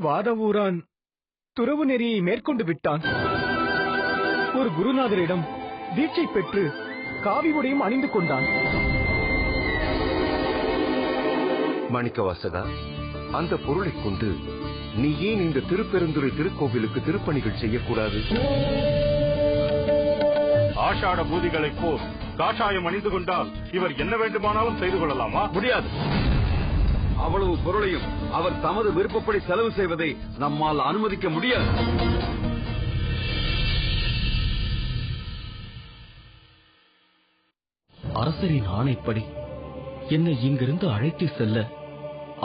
வாதவூரான் துறவு நெறியை மேற்கொண்டு விட்டான். ஒரு குருநாதரிடம் தீட்சை பெற்று காவி உடையும் அணிந்து கொண்டான். மாணிக்கவாசகா, அந்த பொருளை கொண்டு நீ ஏன் இந்த திருப்பெருந்துறை திருக்கோவிலுக்கு திருப்பணிகள் செய்யக்கூடாது? ஆஷாட பூதிகளைப் போல் காஷாயம் அணிந்து கொண்டால் இவர் என்ன வேண்டுமானாலும் செய்து கொள்ளலாமா? முடியாது. அவ்வளவு பொருளையும் அவர் தமது விருப்பப்படி செலவு செய்வதை நம்மால் அனுமதிக்க முடியாது. அரசரின் ஆணைப்படி என்னை இங்கிருந்து அழைத்து செல்ல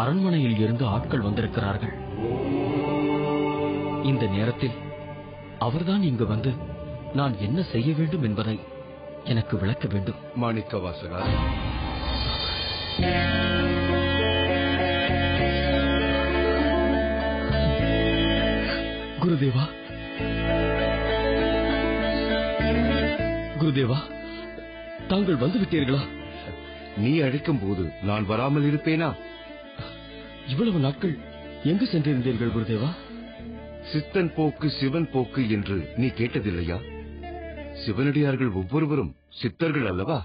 அரண்மனையில் இருந்து ஆட்கள் வந்திருக்கிறார்கள். இந்த நேரத்தில் அவர்தான் இங்கு வந்து நான் என்ன செய்ய வேண்டும் என்பதை எனக்கு விளக்க வேண்டும். மாணிக்கவாசகா, குருதேவா, குருதேவா, தாங்கள் வந்து விட்டீர்களா? நீ அழைக்கும் போது நான் வராமல் இருப்பேனா? இவ்வளவு நாட்கள் எங்கு சென்றிருந்தீர்கள் குருதேவா? சித்தன் போக்கு சிவன் போக்கு என்று நீ கேட்டதில்லையா? சிவனடியார்கள் ஒவ்வொருவரும் சித்தர்கள் அல்லவா?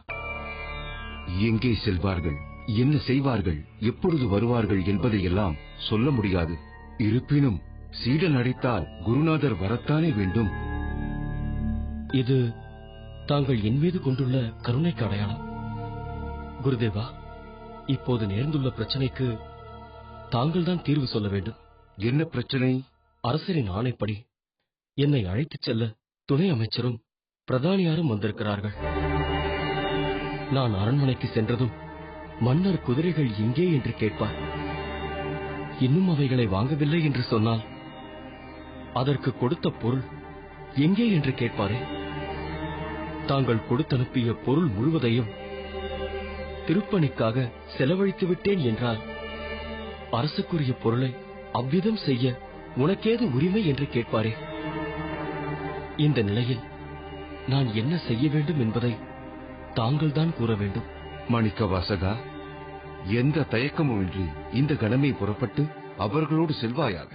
எங்கே செல்வார்கள், என்ன செய்வார்கள், எப்பொழுது வருவார்கள் என்பதையெல்லாம் சொல்ல முடியாது. இருப்பினும் சீடன் அழைத்தால் குருநாதர் வரத்தானே வேண்டும். இது தாங்கள் என் மீது கொண்டுள்ள கருணைக்கு அடையாளம். குருதேவா, இப்போது நேர்ந்துள்ள பிரச்சனைக்கு தாங்கள் தான் தீர்வு சொல்ல வேண்டும். என்ன பிரச்சனை? அரசரின் ஆணைப்படி என்னை அழைத்துச் செல்ல துணை அமைச்சரும் பிரதானியாரும் வந்திருக்கிறார்கள். நான் அரண்மனைக்கு சென்றதும் மன்னர் குதிரைகள் எங்கே என்று கேட்பார். இன்னும் அவைகளை வாங்கவில்லை என்று சொன்னால் அதற்கு கொடுத்த பொருள் எங்கே என்று கேட்பாரே. தாங்கள் கொடுத்தனுப்பிய பொருள் முழுவதையும் திருப்பணிக்காக செலவழித்து விட்டேன் என்றால் அரசுக்குரிய பொருளை அவ்விதம் செய்ய உனக்கேது உரிமை என்று கேட்பாரே. இந்த நிலையில் நான் என்ன செய்ய வேண்டும் என்பதை தாங்கள் தான் கூற வேண்டும். மாணிக்கவாசகா, எந்த தயக்கமுமின்றி இந்த கணமே புறப்பட்டு அவர்களோடு செல்வாயாக.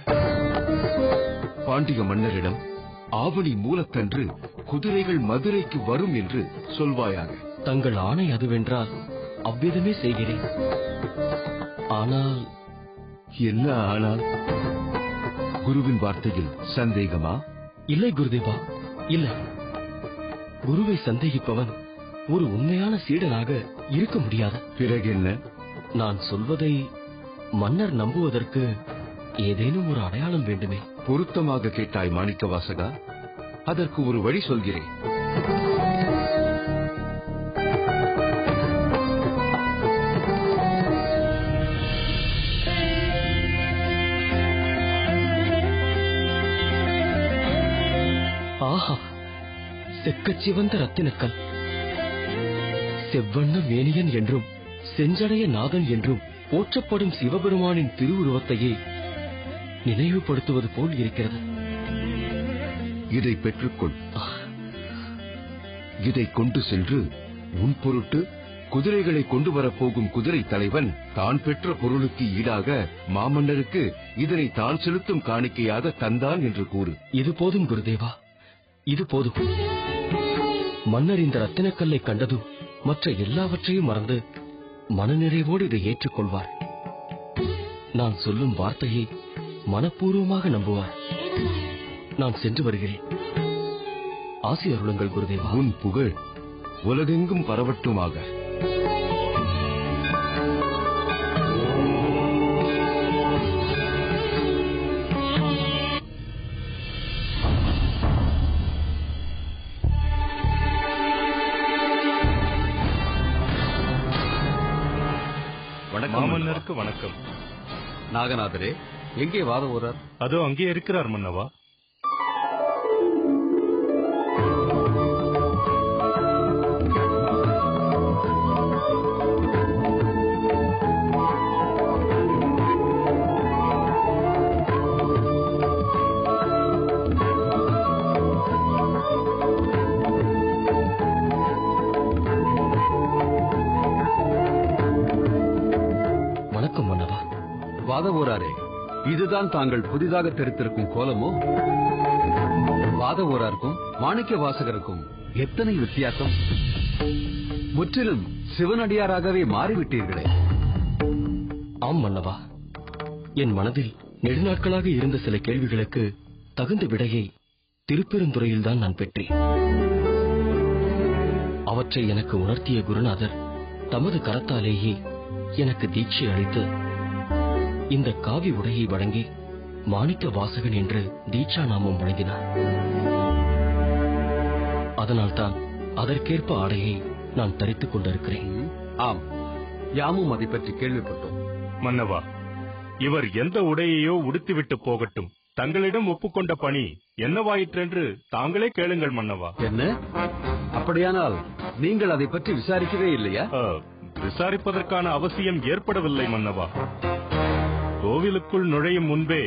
பாண்டிய மன்னரிடம் ஆவணி மூலத்தன்று குதிரைகள் மதுரைக்கு வரும் என்று சொல்வாயாக. தங்கள் ஆணை அதுவென்றால் அவ்விதமே செய்கிறேன். ஆனால் என்ன ஆனால்? குருவின் வார்த்தையில் சந்தேகமா? இல்லை குருதேவா, இல்லை. குருவை சந்தேகிப்பவன் ஒரு உண்மையான சீடனாக இருக்க முடியாது. பிறகு என்ன? நான் சொல்வதை மன்னர் நம்புவதற்கு ஏதேனும் ஒரு அடையாளம் வேண்டுமே. பொருத்தமாக கேட்டாய் மாணிக்கவாசகா. அதற்கு ஒரு வழி சொல்கிறேன். ஆஹா, செக்கச்சிவந்த ரத்தினக்கல், செவ்வண்ண மேனியன் என்றும் செஞ்சடைய நாதன் என்றும் போற்றப்படும் சிவபெருமானின் திருவுருவத்தையே நினைவுபடுத்துவது போல் இருக்கிறது. இதை பெற்றுக்கொள். இதை கொண்டு சென்று உன் பொருட்டு குதிரைகளை கொண்டு வரப்போகும் குதிரை தலைவன் தான் பெற்ற பொருளுக்கு ஈடாக மாமன்னருக்கு இதனை தான் செலுத்தும் காணிக்கையாக தந்தான் என்று கூறு. இது போதும் குருதேவா, இது போதும். மன்னர் இந்த ரத்தினக்கல்லை கண்டதும் மற்ற எல்லாவற்றையும் மறந்து மனநிறைவோடு இதை ஏற்றுக்கொள்வார். நான் சொல்லும் வார்த்தையை மனப்பூர்வமாக நம்புவார். நான் சென்று வருகிறேன். ஆசி அருளுங்கள் குருதேவா. உன் புகழ் உலகெங்கும் பரவட்டுமாக. மாமன்னருக்கு வணக்கம். நாகநாதரே, எங்கே வாதவூரர்? அதோ அங்கே இருக்கிறார் மன்னவா. வணக்கம் மன்னவா. வாதவூராரே, இதுதான் தாங்கள் புதிதாக தெரித்திருக்கும் கோலமோ? வாதவூராருக்கும் மாணிக்க வாசகருக்கும் எத்தனை வித்தியாசம்! முற்றிலும் சிவனடியாராகவே மாறிவிட்டீர்களே. ஆம் மன்னவா, என் மனதில் நெடுநாட்களாக இருந்த சில கேள்விகளுக்கு தகுந்த விடையை திருப்பெருந்துறையில்தான் நான் பெற்றேன். அவற்றை எனக்கு உணர்த்திய குருநாதர் தமது கரத்தாலேயே எனக்கு தீட்சை அளித்து இந்த காவி உடையை வழங்கி மாணிக்க வாசகன் என்று தீட்சா நாமம் வழங்கினார். அதனால்தான் அதற்கேற்ப ஆடையை நான் தரித்துக் கொண்டிருக்கிறேன். ஆம், யாமும் அதை பற்றி கேள்விப்பட்டோம். மன்னவா, இவர் எந்த உடையையோ உடுத்திவிட்டு போகட்டும். தங்களிடம் ஒப்புக்கொண்ட பணி என்னவாயிற்றென்று தாங்களே கேளுங்கள் மன்னவா. என்ன? அப்படியானால் நீங்கள் அதை பற்றி விசாரிக்கவே இல்லையா? விசாரிப்பதற்கான அவசியம் ஏற்படவில்லை மன்னவா. கோவிலுக்குள் நுழையும் முன்பே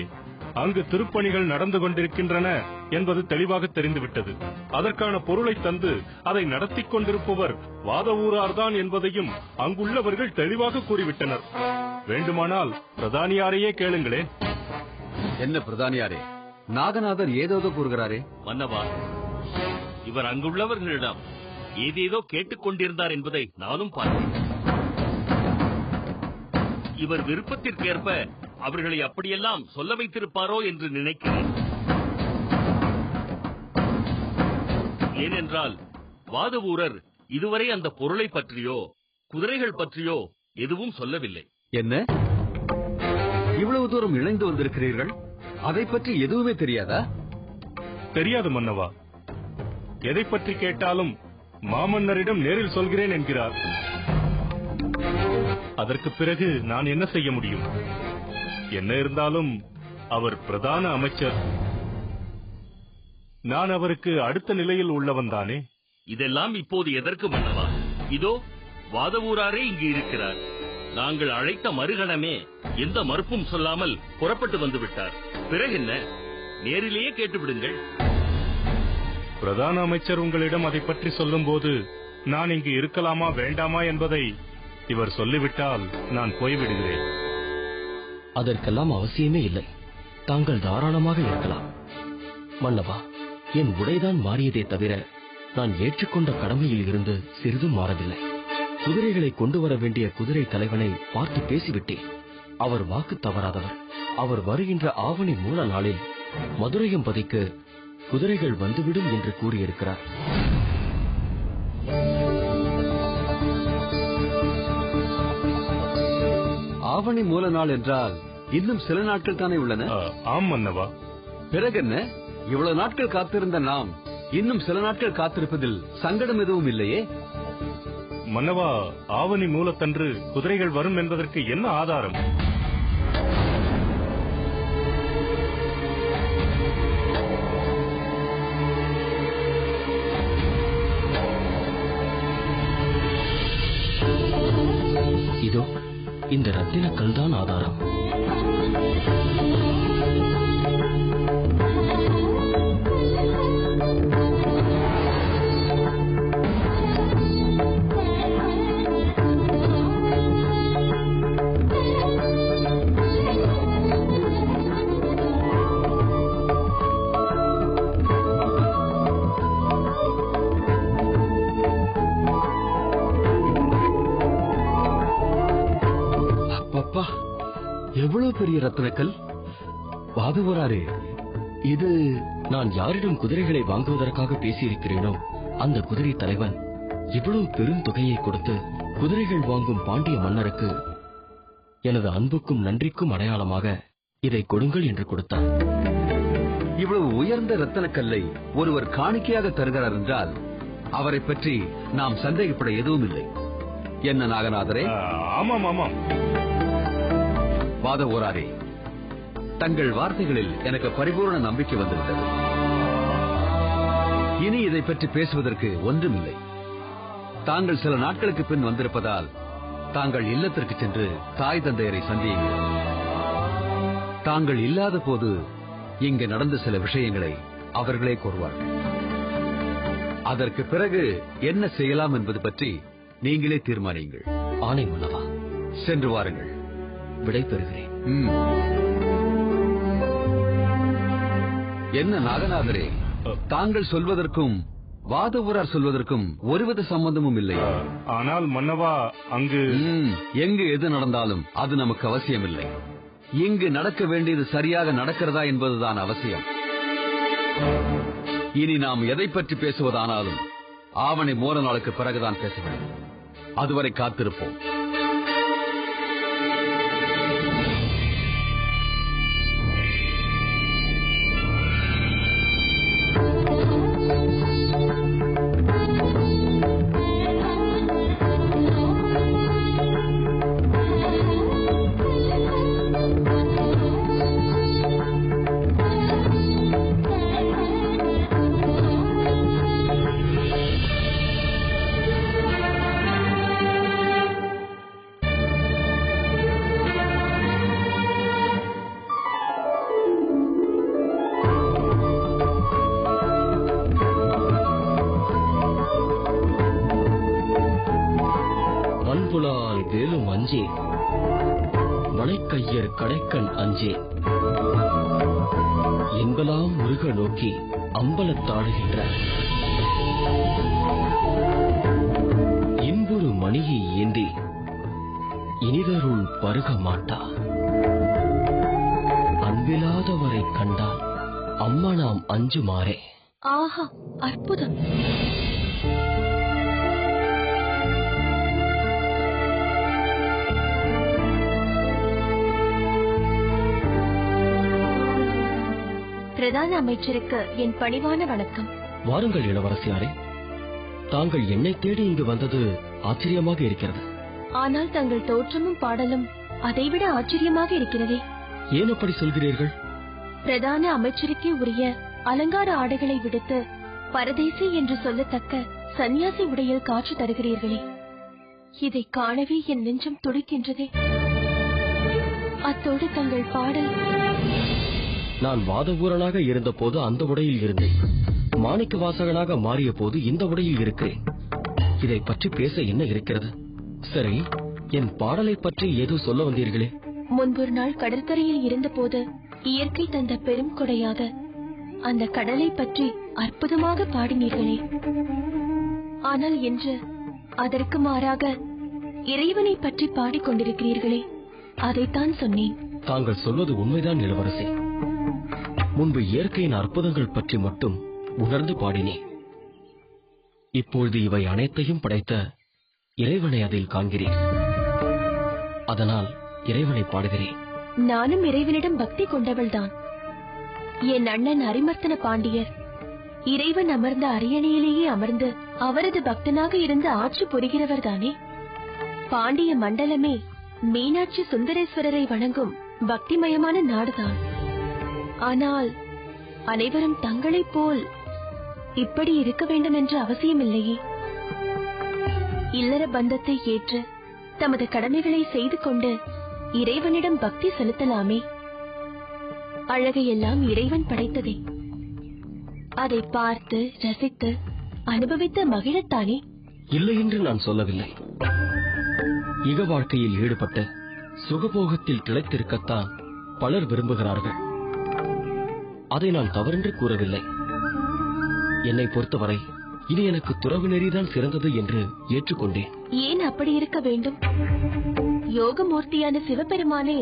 அங்கு திருப்பணிகள் நடந்து கொண்டிருக்கின்றன என்பது தெளிவாக தெரிந்துவிட்டது. அதற்கான பொருளை தந்து அதை நடத்தி கொண்டிருப்பவர் வாதவூரார்தான் என்பதையும் அங்குள்ளவர்கள் தெளிவாக கூறிவிட்டனர். வேண்டுமானால் பிரதானியாரையே கேளுங்களேன். என்ன பிரதானியாரே, நாகநாதர் ஏதோதோ கூறுகிறாரே? மன்னவா, இவர் அங்குள்ளவர்களிடம் ஏதேதோ கேட்டுக் கொண்டிருந்தார் என்பதை நானும் பார்த்தேன். இவர் விருப்பத்திற்கேற்ப அவர்களை அப்படியெல்லாம் சொல்ல வைத்திருப்பாரோ என்று நினைக்கிறேன். ஏனென்றால் வாதவூரர் இதுவரை அந்த பொருளை பற்றியோ குதிரைகள் பற்றியோ எதுவும் சொல்லவில்லை. என்ன, இவ்வளவு தூரம் இணைந்து வந்திருக்கிறீர்கள், அதை பற்றி எதுவுமே தெரியாதா? தெரியாது மன்னவா. எதை பற்றி கேட்டாலும் மாமன்னரிடம் நேரில் சொல்கிறேன் என்கிறார். அதற்கு பிறகு நான் என்ன செய்ய முடியும்? என்ன இருந்தாலும் அவர் பிரதான அமைச்சர். நான் அவருக்கு அடுத்த நிலையில் உள்ளவன் தானே. இதெல்லாம் இப்போது எதற்கு மன்னவா? இதோ வாதவூராரே இங்கு இருக்கிறார். நாங்கள் அழைத்த மறுகணமே எந்த மறுப்பும் சொல்லாமல் புறப்பட்டு வந்து விட்டார். பிறகு என்ன? நேரிலேயே கேட்டுவிடுங்கள். பிரதான அமைச்சர் உங்களிடம் அதை பற்றி சொல்லும் போது நான் இங்கு இருக்கலாமா வேண்டாமா என்பதை இவர் சொல்லிவிட்டால் நான் போய்விடுகிறேன். அதற்கெல்லாம் அவசியமே இல்லை. தாங்கள் தாராளமாக இருக்கலாம். மன்னவா, என் உடைதான் மாறியதே தவிர நான் ஏற்றுக்கொண்ட கடமையில் இருந்து சிறிதும் மாறவில்லை. குதிரைகளை கொண்டு வர வேண்டிய குதிரை தலைவனை பார்த்து பேசிவிட்டேன். அவர் வாக்கு தவறாதவர். அவர் வருகின்ற ஆவணி மூல நாளில் மதுரையம்பதிக்கு குதிரைகள் வந்துவிடும் என்று கூறியிருக்கிறார். ஆவணி மூல நாள் என்றால் இன்னும் சில நாட்கள் தானே உள்ளன? ஆம் மன்னவா. பிறகு என்ன? இவ்வளவு நாட்கள் காத்திருந்த நாம் இன்னும் சில நாட்கள் காத்திருப்பதில் சங்கடம் எதுவும் இல்லையே? மன்னவா, ஆவணி மூலத்தன்று குதிரைகள் வரும் என்பதற்கு என்ன ஆதாரம்? இதோ இந்த ரத்தினக்கல் தான் ஆதாரம். எவ்வளவு பெரிய ரத்தினக்கல்! வாதவூராரே, இது நான் யாரிடம் குதிரைகளை வாங்குவதற்காக பேசியிருக்கிறேனோ அந்த குதிரை தலைவன் இவ்வளவு பெரும் தொகையை கொடுத்து குதிரைகள் வாங்கும் பாண்டிய மன்னருக்கு எனது அன்புக்கும் நன்றிக்கும் அடையாளமாக இதை கொடுங்கள் என்று கொடுத்தார். இவ்வளவு உயர்ந்த ரத்தினக்கல்லை ஒருவர் காணிக்கையாக தருகிறார் என்றால் அவரை பற்றி நாம் சந்தேகப்பட எதுவும் இல்லை. என்ன நாகநாதரே? ஆமாம் ஆமாம். வாதவூராரே, தங்கள் வார்த்தைகளில் எனக்கு பரிபூர்ண நம்பிக்கை வந்துவிட்டது. இனி இதை பற்றி பேசுவதற்கு ஒன்றுமில்லை. தாங்கள் சில நாட்களுக்கு பின் வந்திருப்பதால் தாங்கள் இல்லத்திற்கு சென்று தாய் தந்தையரை சந்தியுங்கள். தாங்கள் இல்லாத போது இங்கு நடந்த சில விஷயங்களை அவர்களே கூறுவார்கள். அதற்கு பிறகு என்ன செய்யலாம் என்பது பற்றி நீங்களே தீர்மானியுங்கள். ஆணை மன்னவா. சென்று வாருங்கள். விடை பெறுகிறேன். என்ன நாகநாதரே, தாங்கள் சொல்வதற்கும் வாதவூரார் சொல்வதற்கும் ஒருவித சம்பந்தமும் இல்லை. ஆனால் மன்னவா, அங்கு எங்கு எது நடந்தாலும் அது நமக்கு அவசியமில்லை. இங்கு நடக்க வேண்டியது சரியாக நடக்கிறதா என்பதுதான் அவசியம். இனி நாம் எதை பற்றி பேசுவதானாலும் ஆவணி மூல நாளுக்கு பிறகுதான் பேச வேண்டும். அதுவரை காத்திருப்போம். வளைக்கையர் கடைக்கண் அஞ்சே எங்கெல்லாம் முருக நோக்கி அம்பலத்தாடுகின்ற இன்புறு மணியை ஏந்தி இனிதருள் பருக மாட்டா அன்பில்லாதவரை கண்டால் அம்மா நாம் அஞ்சுமாறே. ஆஹா, அற்புதம்! பிரதான அமைச்சருக்கு என் பணிவான வணக்கம். வாருங்கள் இளவரசியாரே, தாங்கள் என்னை தேடி இங்கு வந்தது ஆச்சரியமாக இருக்கிறது. ஆனால் தங்கள் தோற்றமும் பாடலும் அதைவிட ஆச்சரியமாக இருக்கிறதே. ஏன் அப்படி சொல்கிறீர்கள்? பிரதான அமைச்சருக்கே உரிய அலங்கார ஆடைகளை விடுத்து பரதேசி என்று சொல்லத்தக்க சன்னியாசி உடையில் காட்சி தருகிறீர்களே, இதை காணவே என் நெஞ்சம் துடிக்கின்றதே. அத்தோடு தங்கள் பாடல். நான் வாதவூரனாக இருந்த போது அந்த உடையில் இருந்தேன். மாணிக்க வாசகனாக மாறிய போது இந்த உடையில் இருக்கிறேன். இதை பற்றி பேச என்ன இருக்கிறது? சரி, என் பாடலை பற்றி ஏதோ சொல்ல வந்தீர்களே. முன்பொரு நாள் கடற்கரையில் இருந்த போது இயற்கை தந்த பெரும் கொடையாக அந்த கடலை பற்றி அற்புதமாக பாடினீர்களே. ஆனால் இன்று அதற்கு மாறாக இறைவனை பற்றி பாடிக்கொண்டிருக்கிறீர்களே, அதைத்தான் சொன்னேன். தாங்கள் சொல்வது உண்மைதான் இளவரசி. முன்பு இயற்கையின் அற்புதங்கள் பற்றி மட்டும் உணர்ந்து பாடினேன். இப்பொழுது இவை அனைத்தையும் படைத்த இறைவனை அதில் காண்கிறேன். அதனால் இறைவனை பாடுகிறேன். நானும் இறைவனிடம் பக்தி கொண்டவள்தான். என் அண்ணன் அரிமர்த்தன பாண்டியர் இறைவன் அமர்ந்த அரியணையிலேயே அமர்ந்து அவரது பக்தனாக இருந்து ஆட்சி புரிகிறவர் தானே. பாண்டிய மண்டலமே மீனாட்சி சுந்தரேஸ்வரரை வணங்கும் பக்திமயமான நாடுதான். ஆனால் அனைவரும் தங்களைப் போல் இப்படி இருக்க வேண்டும் என்ற அவசியமில்லையே. இல்லற பந்தத்தை ஏற்று தமது கடமைகளை செய்து கொண்டு இறைவனிடம் பக்தி செலுத்தலாமே. அழகையெல்லாம் இறைவன் படைத்ததே. அதை பார்த்து ரசித்து அனுபவித்து மகிழத்தானே. இல்லை என்று நான் சொல்லவில்லை. இக வாழ்க்கையில் ஈடுபட்டு சுகபோகத்தில் திளைத்திருக்கத்தான் பலர் விரும்புகிறார்கள். அதை நான் தவறென்று கூறவில்லை. என்னை பொறுத்தவரை இது எனக்கு துறவு நெறிதான் சிறந்தது என்று ஏற்றுக்கொண்டேன். ஏன் அப்படி இருக்க வேண்டும்? யோகமூர்த்தியான சிவபெருமானே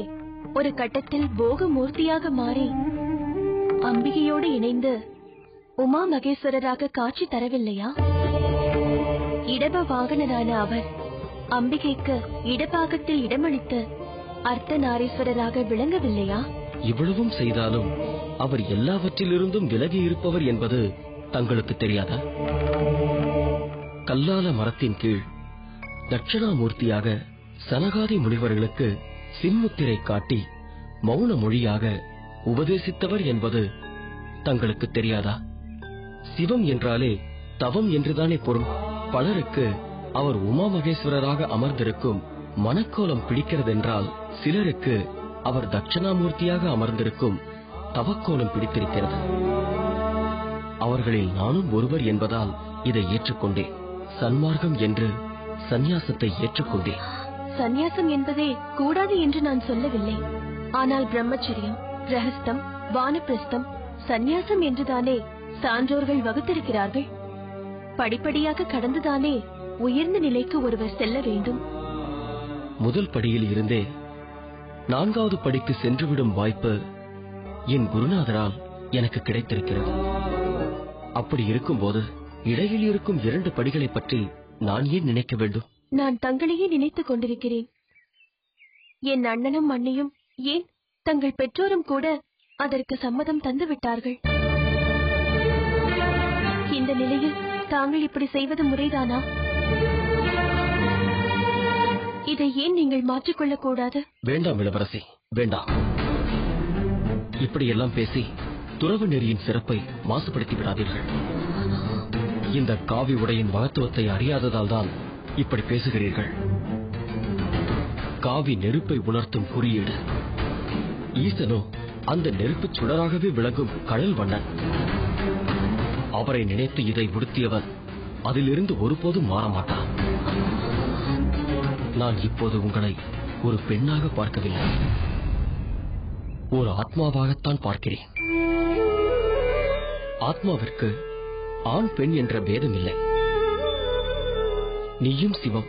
ஒரு கட்டத்தில் போகமூர்த்தியாக மாறி அம்பிகையோடு இணைந்து உமா மகேஸ்வரராக காட்சி தரவில்லையா? இடப வாகனரான அவர் அம்பிகைக்கு இடபாகத்தில் இடமளித்து அர்த்தநாரீஸ்வரராக விளங்கவில்லையா? இவ்வளவும் செய்தாலும் அவர் எல்லாவற்றிலிருந்தும் விலகி இருப்பவர் என்பது தங்களுக்கு தெரியாதா? கல்லால மரத்தின் கீழ் தட்சிணாமூர்த்தியாக சனகாதி முனிவர்களுக்கு சின்முத்திரை காட்டி மௌன மொழியாக உபதேசித்தவர் என்பது தங்களுக்கு தெரியாதா? சிவம் என்றாலே தவம் என்றுதானே பொருள். பலருக்கு அவர் உமா மகேஸ்வரராக அமர்ந்திருக்கும் மனக்கோலம் பிடிக்கிறதென்றால், சிலருக்கு அவர் தட்சிணாமூர்த்தியாக அமர்ந்திருக்கும் தவக்கோலம் பிடித்திருக்கிறது. அவர்களில் நானும் ஒருவர் என்பதால் இதை ஏற்றுக்கொண்டேன். சன்மார்க்கம் என்று சந்நியாசத்தை ஏற்றுக்கொண்டேன். சந்நியாசம் என்பதே கூடாது என்று நான் சொல்லவில்லை. ஆனால் பிரம்மச்சரியம், கிரகஸ்தம், வானப்பிரஸ்தம், சந்நியாசம் என்றுதானே சான்றோர்கள் வகுத்திருக்கிறார்கள். படிப்படியாக கடந்துதானே உயர்ந்த நிலைக்கு ஒருவர் செல்ல வேண்டும். முதல் படியில் இருந்தே 4வது படிக்கு சென்றுவிடும் வாய்ப்பு என் குருநாதரால் எனக்கு கிடைத்திருக்கிறது. அப்படி இருக்கும்போது இடையில் இருக்கும் 2 படிகளை பற்றி நான் ஏன் நினைக்க வேண்டும்? நான் தங்களையே நினைத்துக் கொண்டிருக்கிறேன். என் அண்ணனும் அண்ணியும், ஏன் தங்கள் பெற்றோரும் கூட அதற்கு சம்மதம் தந்து விட்டார்கள். இந்த நிலையில் தாங்கள் இப்படி செய்வது முறைதானா? இதை ஏன் நீங்கள் மாற்றிக்கொள்ளக் கூடாது? வேண்டாம் இளவரசி, வேண்டாம். இப்படியெல்லாம் பேசி துறவு நெறியின் சிறப்பை மாசுபடுத்தி விடாதீர்கள். இந்த காவி உடையின் மகத்துவத்தை அறியாததால் தான் இப்படி பேசுகிறீர்கள். காவி நெருப்பை உணர்த்தும் குறியீடு. ஈசனோ அந்த நெருப்பு சுடராகவே விளங்கும் கடல் வண்ணன். அவரை நினைத்து இதை உடுத்தியவர் அதிலிருந்து ஒருபோதும் மாறமாட்டார். நான் இப்போது உங்களை ஒரு பெண்ணாக பார்க்கவில்லை, ஒரு ஆத்மாவாகத்தான் பார்க்கிறேன். ஆத்மாவிற்கு ஆண் பெண் என்ற பேதம் இல்லை. நீயும் சிவம்,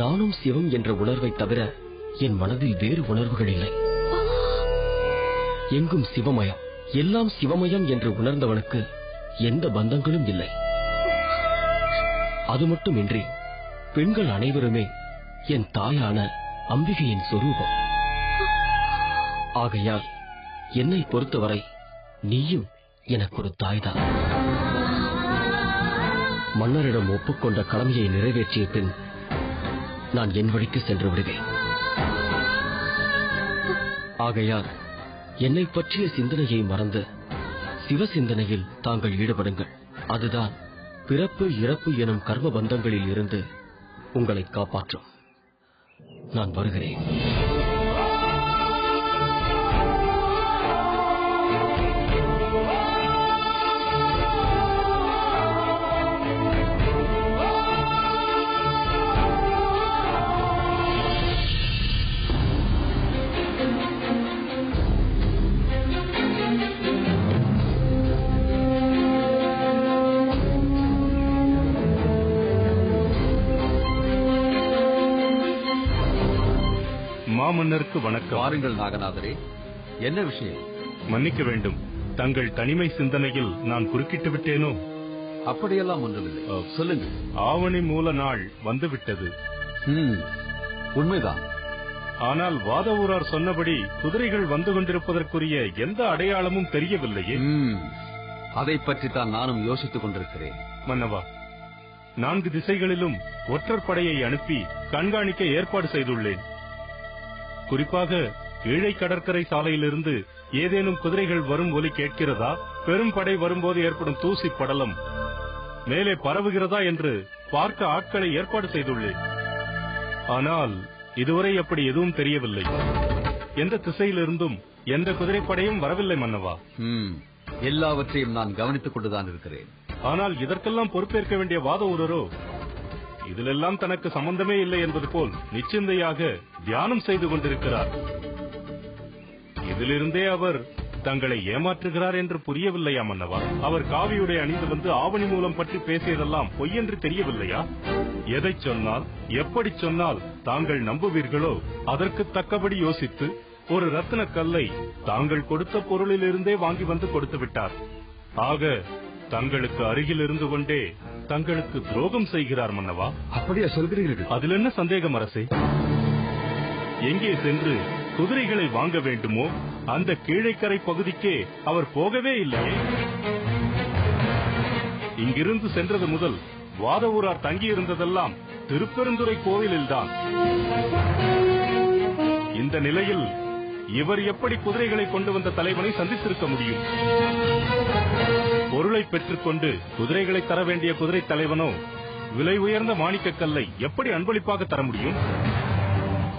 நானும் சிவம் என்ற உணர்வை தவிர என் மனதில் வேறு உணர்வுகள் இல்லை. எங்கும் சிவமயம், எல்லாம் சிவமயம் என்று உணர்ந்தவனுக்கு எந்த பந்தங்களும் இல்லை. அது மட்டுமின்றி பெண்கள் அனைவருமே என் தாயான அம்பிகையின் சொரூபம். ஆகையால் என்னை பொறுத்தவரை நீயும் எனக்கு ஒரு தாய்தான். மன்னரிடம் ஒப்புக்கொண்ட கடமையை நிறைவேற்றிய பின் நான் என் வழிக்கு சென்று விடுவேன். ஆகையால் என்னை பற்றிய சிந்தனையை மறந்து சிவ சிந்தனையில் தாங்கள் ஈடுபடுங்கள். அதுதான் பிறப்பு இறப்பு எனும் கர்ம பந்தங்களில் இருந்து உங்களை காப்பாற்றும். நான் வருகிறேன். மாமன்னருக்கு வணக்கம். வாருங்கள் நாகநாதரே, என்ன விஷயம்? மன்னிக்க வேண்டும், தங்கள் தனிமை சிந்தனையில் நான் குறுக்கிட்டு விட்டேனோ? அப்படியெல்லாம் ஒன்றுமில்லை, சொல்லுங்கள். ஆவணி மூல நாள் வந்துவிட்டது. உண்மைதான். ஆனால் வாதவூரார் சொன்னபடி குதிரைகள் வந்து கொண்டிருப்பதற்குரிய எந்த அடையாளமும் தெரியவில்லையே. அதை பற்றி தான் நானும் யோசித்துக் கொண்டிருக்கிறேன். மன்னவா, 4 திசைகளிலும் ஒற்றர் படையை அனுப்பி கண்காணிக்க ஏற்பாடு செய்துள்ளேன். குறிப்பாக கீழை கடற்கரை சாலையிலிருந்து ஏதேனும் குதிரைகள் வரும் ஒலி கேட்கிறதா, பெரும் படை வரும்போது ஏற்படும் தூசி படலம் மேலே பரவுகிறதா என்று பார்க்க ஆட்களை ஏற்பாடு செய்துள்ளேன். ஆனால் இதுவரை அப்படி எதுவும் தெரியவில்லை. எந்த திசையிலிருந்தும் எந்த குதிரைப்படையும் வரவில்லை மன்னவா. எல்லாவற்றையும் நான் கவனித்துக் கொண்டுதான் இருக்கிறேன். ஆனால் இதற்கெல்லாம் பொறுப்பேற்க வேண்டிய வாதவூரரோ இதிலெல்லாம் தனக்கு சம்பந்தமே இல்லை என்பது போல் நிச்சந்தையாக தியானம் செய்து கொண்டிருக்கிறார். இதிலிருந்தே அவர் தங்களை ஏமாற்றுகிறார் என்று புரியவில்லையா மன்னவா? அவர் காவியுடை அணிந்து வந்து ஆவணி மூலம் பற்றி பேசியதெல்லாம் பொய்யென்று தெரியவில்லையா? எதை சொன்னால், எப்படி சொன்னால் தாங்கள் நம்புவீர்களோ அதற்கு தக்கபடி யோசித்து ஒரு ரத்தின கல்லை தாங்கள் கொடுத்த பொருளிலிருந்தே வாங்கி வந்து கொடுத்து விட்டார். ஆக தங்களுக்கு அருகில் இருந்து கொண்டே தங்களுக்கு துரோகம் செய்கிறார் மன்னவா. அப்படியா சொல்கிறீர்கள்? அதில் என்ன சந்தேகம் அரசே? எங்கே சென்று குதிரைகளை வாங்க வேண்டுமோ அந்த கீழைக்கரை பகுதிக்கே அவர் போகவே இல்லையே. இங்கிருந்து சென்றது முதல் வாதவூரார் தங்கியிருந்ததெல்லாம் திருப்பெருந்துறை கோவிலில்தான். இந்த நிலையில் இவர் எப்படி குதிரைகளை கொண்டு வந்த தலைவனை சந்தித்திருக்க முடியும்? பொருளை பெற்றுக்கொண்டு குதிரைகளை தர வேண்டிய குதிரை தலைவனோ விலை உயர்ந்த மாணிக்க கல்லை எப்படி அன்பளிப்பாக தர முடியும்?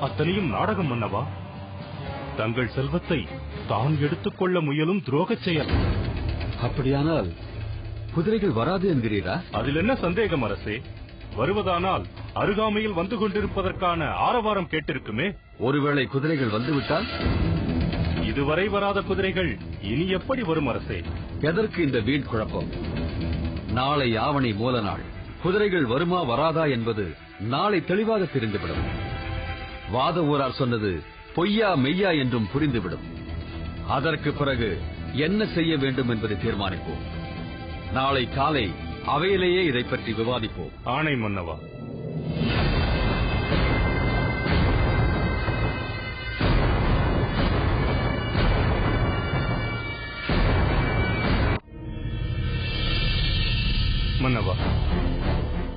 அத்தனையும் நாடகம் மன்னவா. தங்கள் செல்வத்தை தான் எடுத்துக்கொள்ள முயலும் துரோகச் செயல். அப்படியானால் குதிரைகள் வராது என்கிறீரா? அதில் என்ன சந்தேகம் அரசே? வருவதானால் அருகாமையில் வந்து கொண்டிருப்பதற்கான ஆரவாரம் கேட்டிருக்குமே. ஒருவேளை குதிரைகள் வந்துவிட்டால்? இதுவரை வராத குதிரைகள் இனி எப்படி வரும் அரசே? எதற்கு இந்த வீண் குழப்பம்? நாளை ஆவணி மூல நாள். குதிரைகள் வருமா வராதா என்பது நாளை தெளிவாக தெரிந்துவிடும். வாத ஊரார் சொன்னது பொய்யா மெய்யா என்றும் புரிந்துவிடும். அதற்கு பிறகு என்ன செய்ய வேண்டும் என்பதை தீர்மானிப்போம். நாளை காலை அவையிலேயே இதை பற்றி விவாதிப்போம். ஆணை மன்னவா. மன்னவா,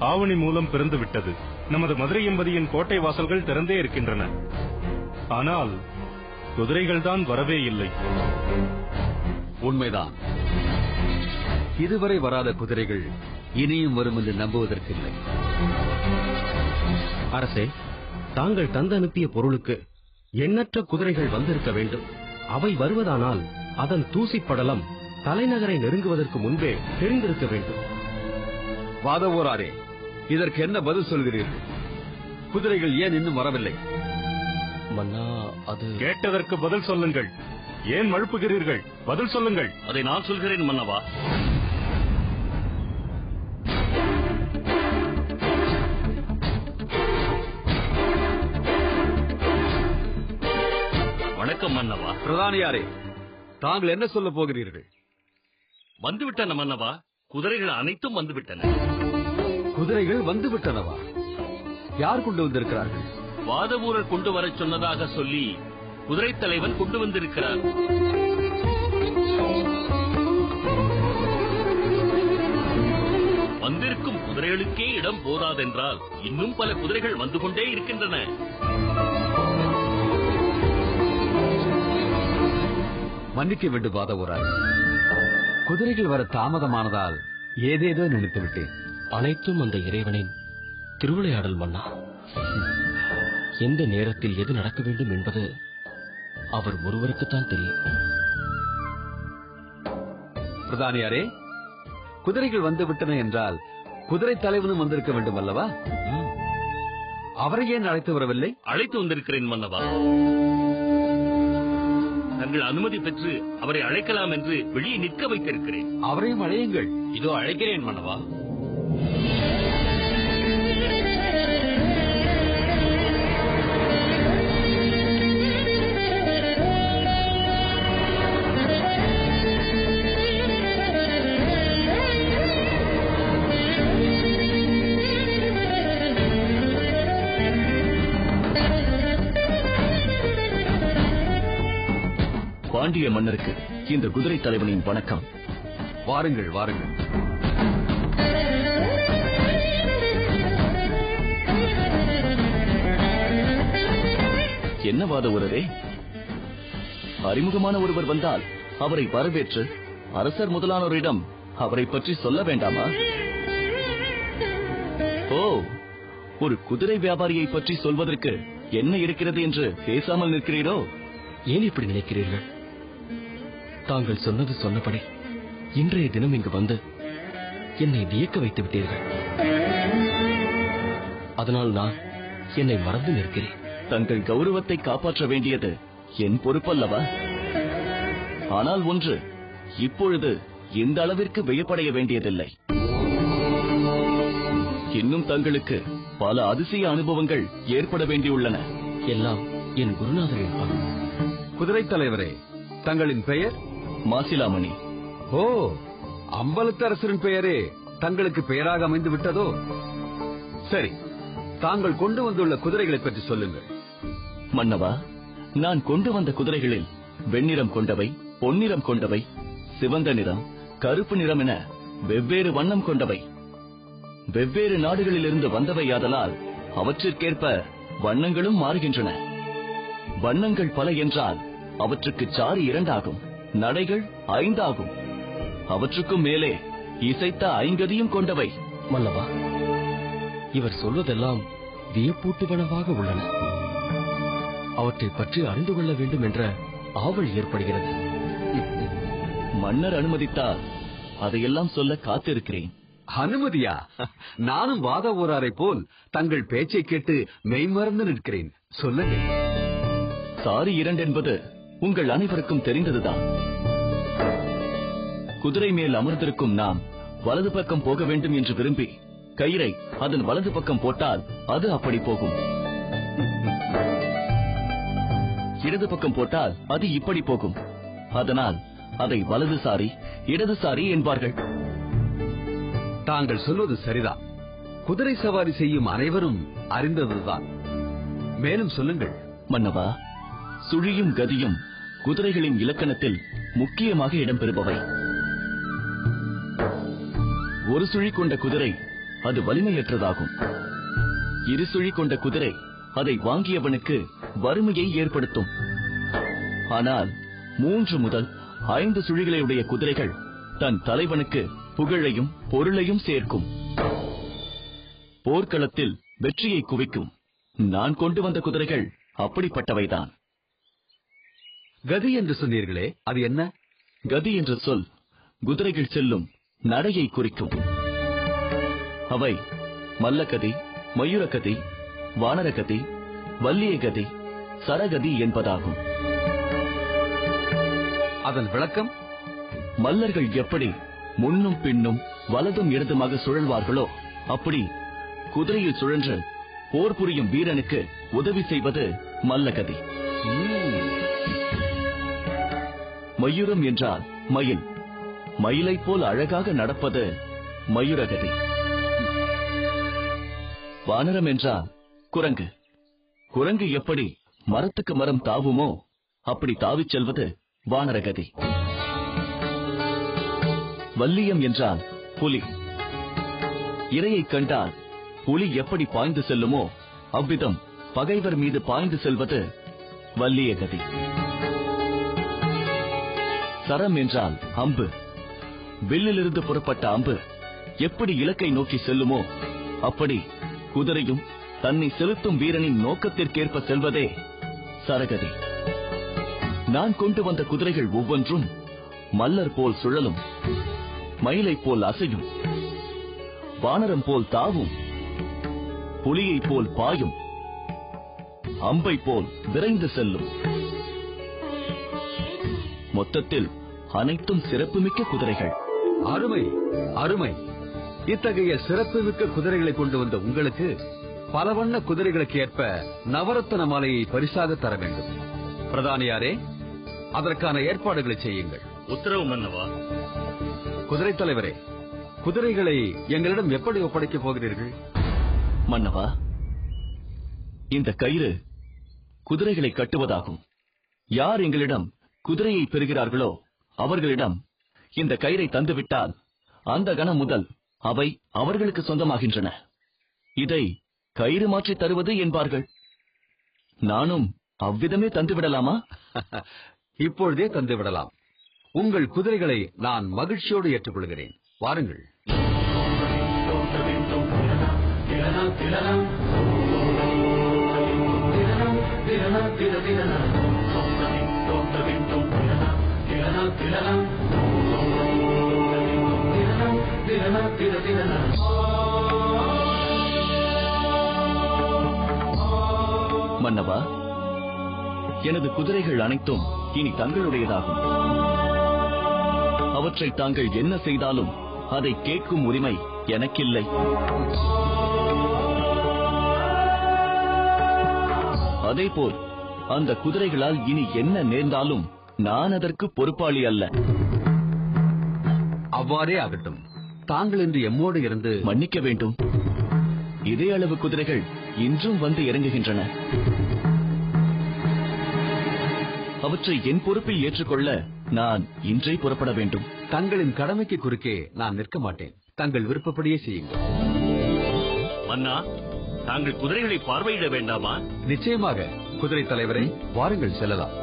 ஆவணி மூலம் பிறந்து விட்டது. நமது மதுரை எம்பதியின் கோட்டை வாசல்கள் திறந்தே இருக்கின்றன. ஆனால் குதிரைகள் தான் வரவே இல்லை. உண்மைதான். இதுவரை வராத குதிரைகள் இனியும் வரும் என்று நம்புவதற்கில்லை. அரசே, தாங்கள் தந்து அனுப்பிய பொருளுக்கு எண்ணற்ற குதிரைகள் வந்திருக்க வேண்டும். அவை வருவதானால் அதன் தூசிப்படலம் தலைநகரை நெருங்குவதற்கு முன்பே தெரிந்திருக்க வேண்டும். வாதவூராரே, இதற்கு என்ன பதில் சொல்கிறீர்கள்? குதிரைகள் ஏன் இன்னும் வரவில்லை? மன்னா, அது கேட்டதற்கு பதில் சொல்லுங்கள். ஏன் மழுப்புகிறீர்கள்? பதில் சொல்லுங்கள். அதை நான் சொல்கிறேன் மன்னவா. வணக்கம் மன்னவா. பிரதானியாரே, தாங்கள் என்ன சொல்ல போகிறீர்கள்? வந்துவிட்டன மன்னவா. குதிரைகள் அனைத்தும் வந்துவிட்டன. குதிரைகள் வந்துவிட்டனவா? யார் கொண்டு வந்திருக்கிறார்கள்? வாதவூரர் கொண்டு வர சொன்னதாக சொல்லி குதிரை தலைவன் கொண்டு வந்திருக்கிறார். வந்திருக்கும் குதிரைகளுக்கே இடம் போதாதென்றால் இன்னும் பல குதிரைகள் வந்து கொண்டே இருக்கின்றன. மன்னிக்க வேண்டும் வாதவூராரே, குதிரைகள் வர தாமதமானதால் ஏதேதோ நினைத்துவிட்டேன். அனைத்தும் அந்த இறைவனின் திருவிளையாடல் மன்னா. எந்த நேரத்தில் எது நடக்க வேண்டும் என்பது அவர் ஒருவருக்குத்தான் தெரியும். பிரதானியாரே, குதிரைகள் வந்துவிட்டன என்றால் குதிரை தலைவனும் வந்திருக்க வேண்டும் அல்லவா? அவரை ஏன் அழைத்து வரவில்லை? அழைத்து வந்திருக்கிறேன் மன்னவா. தங்கள் அனுமதி பெற்று அவரை அழைக்கலாம் என்று வெளியே நிற்க வைத்திருக்கிறேன். அவரையும் அழையுங்கள். இதோ அழைக்கிறேன் மன்னவா. பாண்டிய மன்னருக்கு இந்த குதிரை தலைவனின் வணக்கம். வாருங்கள் வாருங்கள். என்ன வாதவூரரே, அறிமுகமான ஒருவர் வந்தால் அவரை வரவேற்று அரசர் முதலானோரிடம் அவரை பற்றி சொல்ல வேண்டாமா? ஓ, ஒரு குதிரை வியாபாரியை பற்றி சொல்வதற்கு என்ன இருக்கிறது என்று பேசாமல் நிற்கிறீரோ? ஏன் இப்படி நினைக்கிறீர்கள்? தாங்கள் சொன்னது சொன்னபடி இன்றைய தினம் இங்கு வந்து என்னை வியக்க வைத்து விட்டீர்கள். அதனால் நான் என்னை மறந்து நிற்கிறேன். தங்கள் கௌரவத்தை காப்பாற்ற வேண்டியது என் பொறுப்பல்லவா? ஆனால் ஒன்று, இப்பொழுது இந்த அளவிற்கு வியப்படைய வேண்டியதில்லை. இன்னும் தங்களுக்கு பல அதிசய அனுபவங்கள் ஏற்பட வேண்டியுள்ளன. எல்லாம் என் குருநாதரின் பணம். குதிரை தலைவரே, தங்களின் பெயர்? மாசிலாமணி. ஓ, அம்பலத்தரசரின் பெயரே தங்களுக்கு பெயராக அமைந்து விட்டதோ? சரி, தாங்கள் கொண்டு வந்துள்ள குதிரைகளை பற்றி சொல்லுங்கள். மன்னவா, நான் கொண்டு வந்த குதிரைகளில் வெண்ணிறம் கொண்டவை, பொன்னிறம் கொண்டவை, சிவந்த நிறம், கருப்பு நிறம் என வெவ்வேறு வண்ணம் கொண்டவை. வெவ்வேறு நாடுகளிலிருந்து வந்தவையாதலால் அவற்றிற்கேற்ப வண்ணங்களும் மாறுகின்றன. வண்ணங்கள் பல என்றால் அவற்றுக்கு சாரி 2 ஆகும், நடைகள் 5 ஆகும். அவற்றுக்கும் மேலே இசைத்த 5 கதியும் கொண்டவை. மன்னவா, இவர் சொல்வதெல்லாம் வியப்பூட்டுவனவாக உள்ளன. அவற்றை பற்றி அறிந்து கொள்ள வேண்டும் என்ற ஆவல் ஏற்படுகிறது. மன்னர் அனுமதித்தால் அதையெல்லாம் சொல்ல காத்திருக்கிறேன். அனுமதியா? நானும் வாத ஊராரை போல் தங்கள் பேச்சை கேட்டு மெய்மறந்து நிற்கிறேன். சொல்லுங்கள். சாரி 2 என்பது உங்கள் அனைவருக்கும் தெரிந்ததுதான். குதிரை மேல் அமர்ந்திருக்கும் நாம் வலது பக்கம் போக வேண்டும் என்று விரும்பி கயிறை அதன் வலது பக்கம் போட்டால் அது அப்படி போகும். இடது பக்கம் போட்டால் அது இப்படி போகும். அதனால் அதை வலதுசாரி இடதுசாரி என்பார்கள். தாங்கள் சொல்வது சரிதான். குதிரை சவாரி செய்யும் அனைவரும் அறிந்ததுதான். மேலும் சொல்லுங்கள். மன்னவா, சுழியும் கதியும் குதிரைகளின் இலக்கணத்தில் முக்கியமாக இடம்பெறுபவை. ஒரு சுழி கொண்ட குதிரை அது வலிமையற்றதாகும். இரு சுழி கொண்ட குதிரை அதை வாங்கியவனுக்கு வறுமையை ஏற்படுத்தும். ஆனால் 3 முதல் 5 சுழிகளையுடைய குதிரைகள் தன் தலைவனுக்கு புகழையும் பொருளையும் சேர்க்கும். போர்க்களத்தில் வெற்றியை குவிக்கும். நான் கொண்டு வந்த குதிரைகள் அப்படிப்பட்டவைதான். கதி என்று சொன்னீர்களே, அது என்ன? கதி என்ற சொல் குதிரைகள் செல்லும் நடையை குறிக்கும். அவை மல்லகதி, மயூரகதி, வானரகதி, வல்லியகதி, சரகதி என்பதாகும். அதன் விளக்கம்? மல்லர்கள் எப்படி முன்னும் பின்னும் வலதும் இடதுமாக சுழல்வார்களோ அப்படி குதிரையில் சுழன்று போர் புரியும் வீரனுக்கு உதவி செய்வது மல்லகதி. மயூரம் என்றால் மயில். மயிலை போல் அழகாக நடப்பது மயூரகதி. வானரம் என்றால் குரங்கு. குரங்கு எப்படி மரத்துக்கு மரம் தாவுமோ அப்படி தாவிச் செல்வது வானரகதி. வல்லியம் என்றால் புலி. இரையை கண்டால் புலி எப்படி பாய்ந்து செல்லுமோ அவ்விதம் பகைவர் மீது பாய்ந்து செல்வது வல்லியகதி. சரம் என்றால் அம்பு. வில்லிலிருந்து புறப்பட்ட அம்பு எப்படி இலக்கை நோக்கி செல்லுமோ அப்படி குதிரையும் தன்னை செலுத்தும் வீரனின் நோக்கத்திற்கேற்ப செல்வதே சரகதி. நான் கொண்டு வந்த குதிரைகள் ஒவ்வொன்றும் மல்லர் போல் சுழலும், மயிலை போல் அசையும், வானரம் போல் தாவும், புலியை போல் பாயும், அம்பை போல் விரைந்து செல்லும். மொத்தத்தில் அனைத்தும் சிறப்புமிக்க குதிரைகள். அருமை, அருமை. இத்தகைய சிறப்புமிக்க குதிரைகளை கொண்டு வந்த உங்களுக்கு பல வண்ண குதிரைகளுக்கு ஏற்ப நவரத்ன மாலையை பரிசாக தர வேண்டும். பிரதானியாரே, அதற்கான ஏற்பாடுகளை செய்யுங்கள். உத்தரவு மன்னவா. குதிரை தலைவரே, குதிரைகளை எங்களிடம் எப்படி ஒப்படைக்கப் போகிறீர்கள்? மன்னவா, இந்த கயிறு குதிரைகளை கட்டுவதாகும். யார் எங்களிடம் குதிரையை பெறுகிறார்களோ அவர்களிடம் இந்த கயிறை தந்துவிட்டால் அந்த கணம் முதல் அவை அவர்களுக்கு சொந்தமாகின்றன. இதை கயிறு மாற்றி தருவது என்பார்கள். நானும் அவ்விதமே தந்துவிடலாமா? இப்பொழுதே தந்துவிடலாம். உங்கள் குதிரைகளை நான் மகிழ்ச்சியோடு ஏற்றுக்கொள்கிறேன். வாருங்கள். மன்னவா, எனது குதிரைகள் அனைத்தும் இனி தங்களுடையதாகும். அவற்றை தாங்கள் என்ன செய்தாலும் அதை கேட்கும் உரிமை எனக்கில்லை. அதேபோல் அந்த குதிரைகளால் இனி என்ன நேர்ந்தாலும் நான் அதற்கு பொறுப்பாளி அல்ல. அவ்வாறே ஆகட்டும். தாங்கள் இன்று எம்மோடு இருந்து மன்னிக்க வேண்டும். இதே அளவு குதிரைகள் இன்றும் வந்து இறங்குகின்றன. அவற்றை என் பொறுப்பில் ஏற்றுக்கொள்ள நான் இன்றே புறப்பட வேண்டும். தங்களின் கடமைக்கு குறுக்கே நான் நிற்க மாட்டேன். தங்கள் விருப்பப்படியே செய்யுங்கள். மன்னா, தாங்கள் குதிரைகளை பார்வையிட வேண்டாமா? நிச்சயமாக குதிரை தலைவரை, வாருங்கள் செல்லலாம்.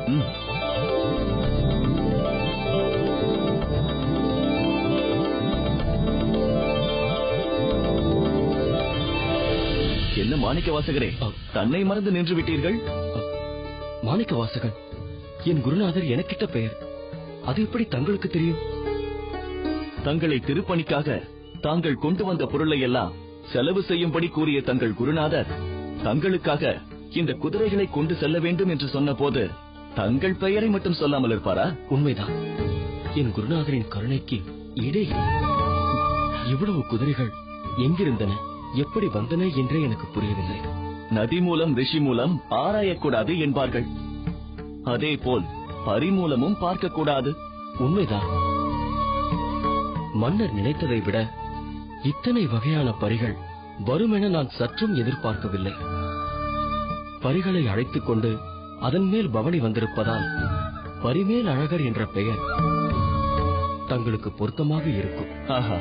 என்ன மாணிக்க வாசகரே, தன்னை மறந்து நின்று விட்டீர்கள்? மாணிக்க வாசகன் என் குருநாதர் எனக்கிட்ட பெயர். அது எப்படி தங்களுக்கு தெரியும்? தங்களை திருப்பணிக்காக தாங்கள் கொண்டு வந்த பொருளை எல்லாம் செலவு செய்யும்படி கூறிய தங்கள் குருநாதர் தங்களுக்காக இந்த குதிரைகளை கொண்டு செல்ல வேண்டும் என்று சொன்ன போது தங்கள் பெயரை மட்டும் சொல்லாமல் இருப்பாரா? உண்மைதான். என் குருநாதரின் கருணைக்கு ஈடே இல்லை. இவ்வளவு குதிரைகள் எங்கிருந்தன, எப்படி வந்தன என்றே எனக்கு புரியவில்லை. நதி மூலம் ரிஷி மூலம் ஆராயக்கூடாது என்பார்கள். அதே போல் பரிமூலமும் பார்க்கக்கூடாது. உண்மைதான். மன்னர் நினைத்ததை விட இத்தனை வகையான பரிகள் வரும் என நான் சற்றும் எதிர்பார்க்கவில்லை. பரிகளை அழைத்துக் கொண்டு அதன் மேல் பவனி வந்திருப்பதால் பரிமேல் அழகர் என்ற பெயர் தங்களுக்கு பொருத்தமாக இருக்கும். ஆஹா,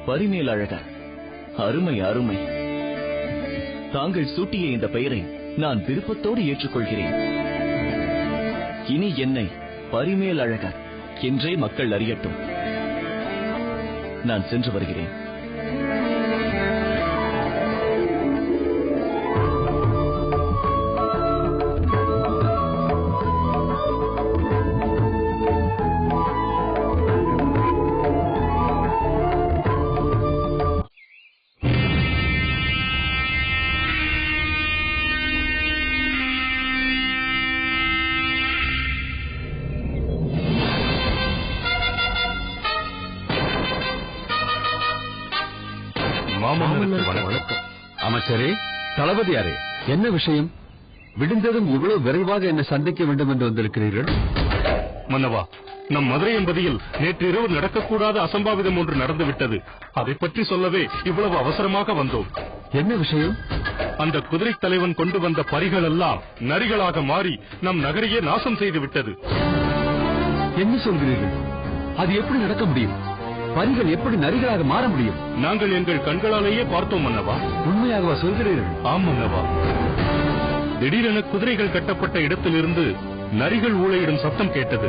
பரிமேல் அழகர், அருமை அருமை. தாங்கள் சூட்டிய இந்த பெயரை நான் விருப்பத்தோடு ஏற்றுக்கொள்கிறேன். இனி என்னை பரிமேல் அழகர் என்றே மக்கள் அறியட்டும். நான் சென்று வருகிறேன். அமைச்சரே, தளபதியாரே, என்ன விஷயம்? விடுந்ததும் இவ்வளவு விரைவாக என்னை சந்திக்க வேண்டும் என்று வந்திருக்கிறீர்கள்? மன்னவா, நம் மதுரை என்பதில் நேற்று இரவு நடக்கக்கூடாத அசம்பாவிதம் ஒன்று நடந்துவிட்டது. அதை பற்றி சொல்லவே இவ்வளவு அவசரமாக வந்தோம். என்ன விஷயம்? அந்த குதிரை தலைவன் கொண்டு வந்த பரிகள் எல்லாம் நரிகளாக மாறி நம் நகரையே நாசம் செய்து விட்டது. என்ன சொல்கிறீர்கள்? அது எப்படி நடக்க முடியும்? பரிகள் எப்படி நரிகளாக மாற முடியும்? நாங்கள் எங்கள் கண்களாலேயே பார்த்தோம் மன்னவா. உண்மையாகவா சொல்கிறீர்கள்? ஆம் மன்னவா. திடீரென குதிரைகள் கட்டப்பட்ட இடத்திலிருந்து நரிகள் ஊளையிடும் சத்தம் கேட்டது.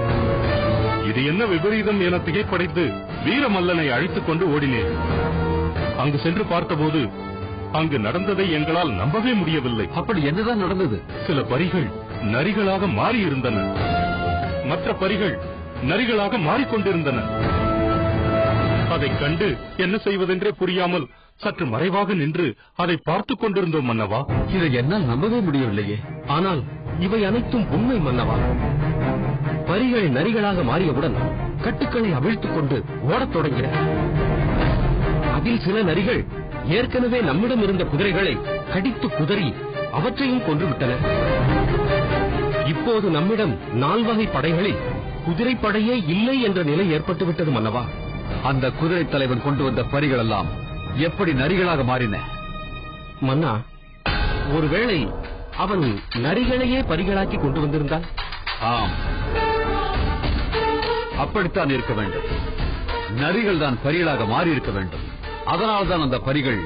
இது என்ன விபரீதம் என திகைப்படைத்து வீரமல்லனை அழைத்துக் கொண்டு ஓடினேன். அங்கு சென்று பார்த்தபோது அங்கு நடந்ததை எங்களால் நம்பவே முடியவில்லை. அப்படி என்னதான் நடந்தது? சில பரிகள் நரிகளாக மாறியிருந்தன, மற்ற பரிகள் நரிகளாக மாறிக்கொண்டிருந்தன. அதைக் கண்டு என்ன செய்வதென்றே புரியாமல் சற்று மறைவாக நின்று அதை பார்த்துக் கொண்டிருந்தோம் மன்னவா. இதை என்னால் நம்பவே முடியவில்லையே. ஆனால் இவை அனைத்தும் உண்மை மன்னவா. பரிகள் நரிகளாக மாறியவுடன் கட்டுக்களை அவிழ்த்துக் கொண்டு ஓடத் தொடங்கின. அதில் சில நரிகள் ஏற்கனவே நம்மிடம் இருந்த குதிரைகளை கடித்து குதறி அவற்றையும் கொன்றுவிட்டன. இப்போது நம்மிடம் 4 வகை படைகளில் குதிரைப்படையே இல்லை என்ற நிலை ஏற்பட்டுவிட்டது மன்னவா. அந்த குதிரை தலைவன் கொண்டு வந்த பரிகள் எல்லாம் எப்படி நரிகளாக மாறின? மன்னா, ஒருவேளை அவன் நரிகளையே பரிகளாக்கி கொண்டு வந்திருந்தான். ஆம், அப்படித்தான் இருக்க வேண்டும். நரிகள் தான் பரிகளாக மாறி இருக்க வேண்டும். அதனால்தான் அந்த பரிகள்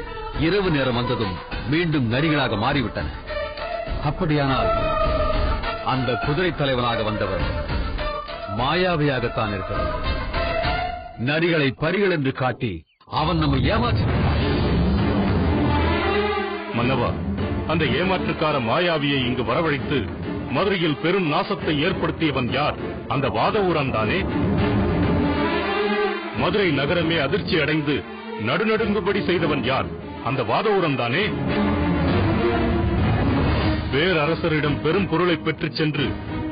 இரவு நேரம் வந்ததும் மீண்டும் நரிகளாக மாறிவிட்டன. அப்படியானால் அந்த குதிரை தலைவனாக வந்தவர் மாயாவியாகத்தான் இருக்க வேண்டும். நரிகளை பரிகள் என்று காட்டி அவன் நம்மை ஏமாற்றினான். மன்னவா, அந்த ஏமாற்றுக்கார மாயாவியை இங்கு வரவழைத்து மதுரையில் பெரும் நாசத்தை ஏற்படுத்தியவன் யார்? அந்த வாதவூரன் தானே? மதுரை நகரமே அதிர்ச்சி அடைந்து நடுநடுங்கும்படி செய்தவன் யார்? அந்த வாதவூரன் தானே? பேரரசரிடம் பெரும் பொருளை பெற்றுச் சென்று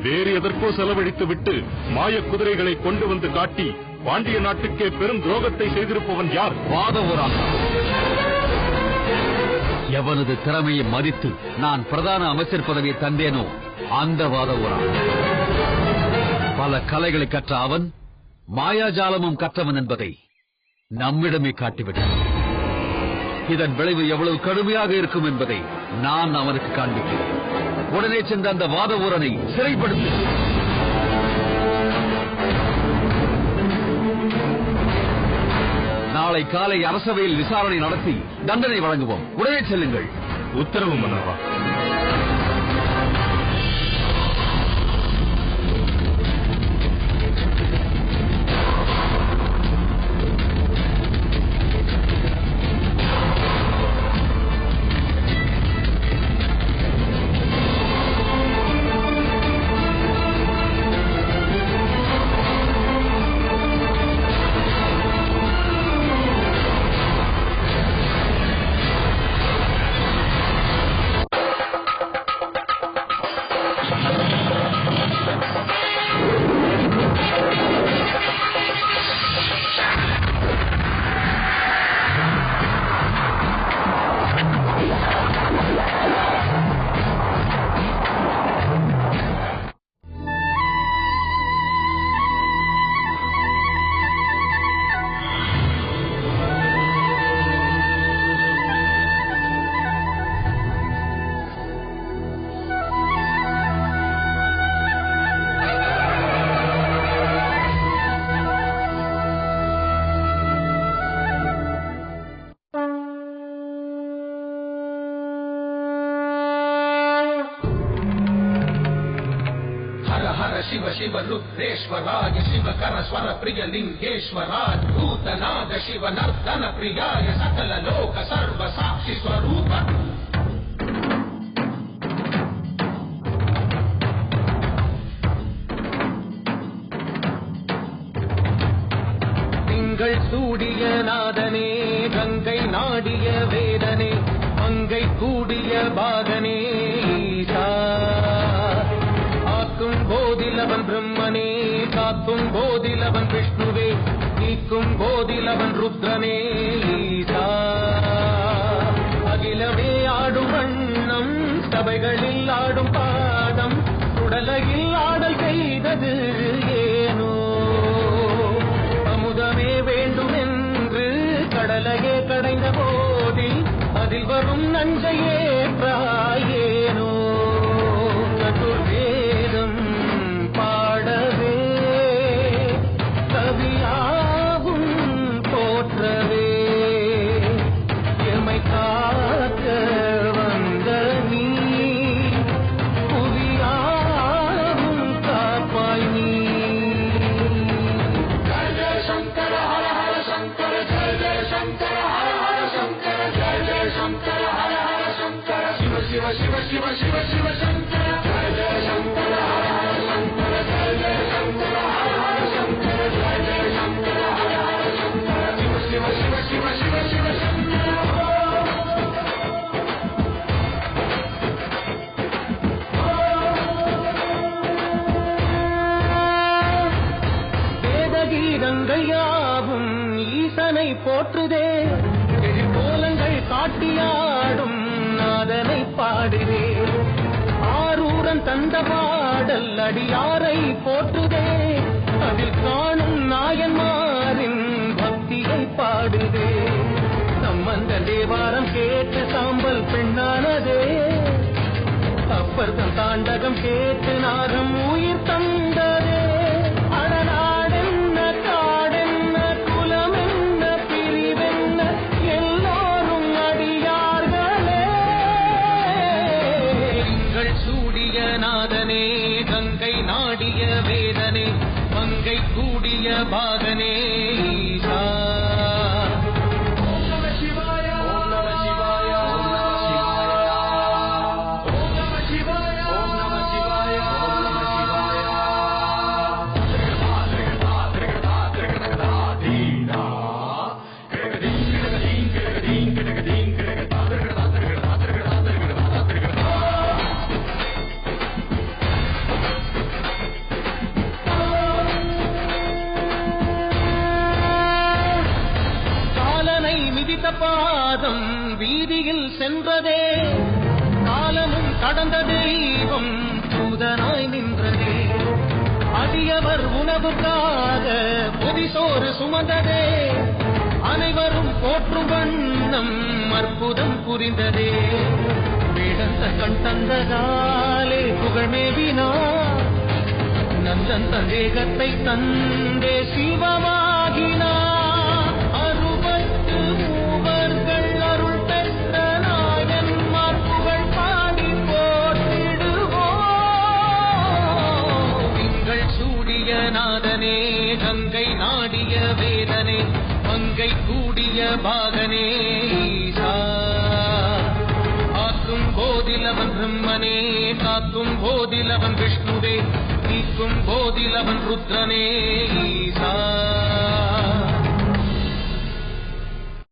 வேறு எதற்கோ செலவழித்து விட்டு மாய குதிரைகளை கொண்டு வந்து காட்டி பாண்டிய நாட்டுக்கே பெரும் துரோகத்தை செய்திருப்பவன் யார்? வாதவூரன். எவனது திறமையை மதித்து நான் பிரதான அமைச்சர் பதவியை தந்தேனோ அந்த வாதவூரன். பல கலைகளை கற்ற அவன் மாயாஜாலமும் கற்றவன் என்பதை நம்மிடமே காட்டிவிட்டான். இதன் விளைவு எவ்வளவு கடுமையாக இருக்கும் என்பதை நான் அவனுக்கு காண்பிக்கிறேன். உடனே சென்ற அந்த வாதவூரனை சிறைப்படுத்து. நாளை காலை அரசவையில் விசாரணை நடத்தி தண்டனை வழங்குவோம். உடனே செல்லுங்கள். உத்தரவு மன்னவா. शिव रुद्रेश्वराय शिव कर स्वर प्रिय लिंगेश्वराय भूतनाद शिव नर्तन प्रियाय सकल लोक सर्व साक्षी स्वरूप சூடிய நாதனே கங்கை நாடிய வேதனே மங்கை கூடிய பாகனே ஈசா ஆக்கும் போதிலவன் பிரம்மனே காக்கும் போதிலவன் விஷ்ணுவே நீக்கும் போதிலவன் ருத்ரனே ஈசா அகிலமே ஆடும் வண்ணம் சபைகளில் ஆடும் பாதம் உடலகில் ஆடல் செய்தது ஏனோ அமுதமே வேண்டும் என்று கடலையே கடைந்த போதில் அதில் வரும் நஞ்சையே பிராயேனோ சதுர்வேதம் பாடவே கவியாகும் போற்றவே எமை காக்க வந்த நீ புவியாகும் காப்பாய் நீ ஜெய ஜெய சங்கர ஹர ஹர சங்கர ஜெய ஜெய சங்கர ஹர ஹர சங்கர ஜெய ஜெய சங்கர ஹர ஹர சங்கர சிவ சிவ சிவ சிவ சிவ சிவ சங்கர ஜெய ஜெய சங்கர ஹர ஹர சங்கர ஜெய ஜெய சங்கர ஹர ஹர சங்கர ஜெய ஜெய சங்கர ஹர ஹர சங்கர சிவ சிவ சிவ சிவ சிவ சிவ சங்கர வேதகீதங்கள் யாவும் ஈசனை போற்றுதே கோலங்கள் காட்டியாடும் நாதனை பாடுதே ஆரூரன் தந்த பாடல் அடியாரை போற்றுதே அதில் காணும் நாயன்மாரின் பக்தியை பாடுதே சம்பந்த தேவாரம் கேட்டு சாம்பல் பெண்ணானதே அப்பர் தாண்டகம் கேட்டு நாகம் உயிர் தந்ததே அடநாடென்ன காடென்ன குலமென்ன பிரிவென்ன எல்லோரும் அடியார்களே எங்கள் சூடிய நாதனே கங்கை நாடிய வேதனே மங்கை கூடிய பாகனே ஈசா ஓம் நம சிவாய ஓம் நம சிவாய ஓம் நம சிவாய ஓம் நம சிவாய ஓம் நம சிவாய காலனை மிதித்த பாதம் வீதியில் சென்றதே காலமும் கடந்த தெய்வம் தூதனாய் நின்றதே அடியவர் உணவுக்காக பொதிசோறு சுமந்ததே அனைவரும் போற்றும் வண்ணம் அற்புதம் புரிந்ததே வேடந்த கண் தந்ததாலே புகழ்மேவினா நந்தன் தந்தேகத்தை தந்தே சிவமாகினா அறுபத்து மூவர்கள் அருள் பெற்ற நாயன்மார் புகழ் பாடி போற்றிடுவோம் திங்கள் சூடிய நாதனே கங்கை நாடிய வேதனே மங்கை கூடிய பாகனே ஈசா ஆக்கும் போதிலவன் பிரம்மனே காக்கும் போதிலவன் விஷ்ணுவே நீக்கும் போதிலவன் ருத்ரனே ஈசா